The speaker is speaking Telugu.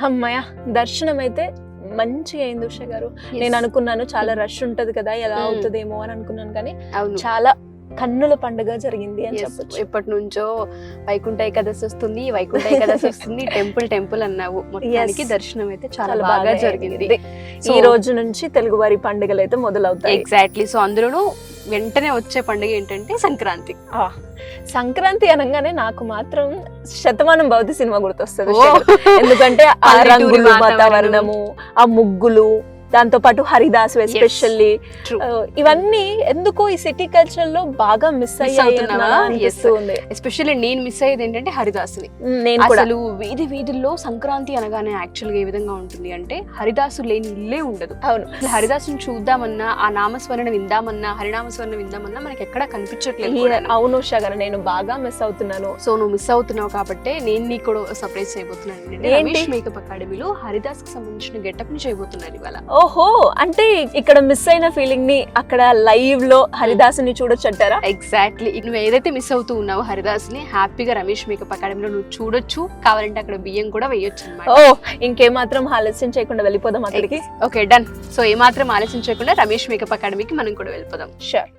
అమ్మయ్య దర్శనం అయితే మంచిగా అయింది ఉష గారు. నేను అనుకున్నాను చాలా రష్ ఉంటది కదా, ఎలా అవుతుందేమో అని అనుకున్నాను, కానీ చాలా కన్నుల పండుగ జరిగింది అని చెప్పొచ్చు. ఎప్పటి నుంచో వైకుంఠ ఏకాదశి వస్తుంది, వైకుంఠ ఏకాదశి వస్తుంది, టెంపుల్ అన్నావు. మొత్తానికి దర్శనం అయితే చాలా బాగా జరిగింది. ఈ రోజు నుంచి తెలుగువారి పండుగలు అయితే మొదలవుతాయి. ఎగ్జాక్ట్లీ. సో అందులోనూ వెంటనే వచ్చే పండుగ ఏంటంటే సంక్రాంతి. సంక్రాంతి అనగానే నాకు మాత్రం శతమానం భవతి సినిమా గుర్తొస్తుంది. ఎందుకంటే ఆ రంగులు, వాతావరణము, ఆ ముగ్గులు, దాంతో పాటు హరిదాసు ఎస్పెషల్లీ, ఇవన్నీ ఎందుకో ఈ సిటీ కల్చర్ లో బాగా మిస్ అయ్యాయి. ఎస్పెషల్లీ నేను మిస్ అయ్యేది ఏంటంటే హరిదాసుని. అసలు వీధుల్లో సంక్రాంతి అనగానే యాక్చువల్ గా ఏ విధంగా ఉంటుంది అంటే హరిదాసు లేని ఇల్లే ఉండదు. అవును, హరిదాసుని చూద్దామన్నా, ఆ నామస్మరణ విందామన్నా, హరినామస్మరణ విందామన్నా మనకి ఎక్కడ కనిపించట్లేదు. అవును ఉషా గారు, నేను బాగా మిస్ అవుతున్నాను. సో నువ్వు మిస్ అవుతున్నావు కాబట్టి నేను నీకు కూడా సర్ప్రైజ్ చేయబోతున్నాను. రమేష్ మేకప్ అకాడమీలో హరిదాస్ కి సంబంధించిన గెటప్ ని చేయబోతున్నారు ఇవాళ. ఓహో, అంటే ఇక్కడ మిస్ అయిన ఫీలింగ్ ని అక్కడ లైవ్ లో హరిదాసుని చూడొచ్చు అంటారా? ఎగ్జాక్ట్లీ. నువ్వు ఏదైతే మిస్ అవుతూ ఉన్నావు హరిదాస్ ని, హ్యాపీగా రమేష్ మేకప్ అకాడమీలో నువ్వు చూడొచ్చు. కావాలంటే అక్కడ బియ్యం కూడా వేయొచ్చు అన్నమాట. ఓ, ఇంకేమాత్రం ఆలస్యం చేయకుండా వెళ్ళిపోదాం అక్కడికి. Okay, done. సో ఏమాత్రం ఆలస్యం చేయకుండా రమేష్ మేకప్ అకాడమీకి మనం కూడా వెళ్ళిపోదాం. షూర్.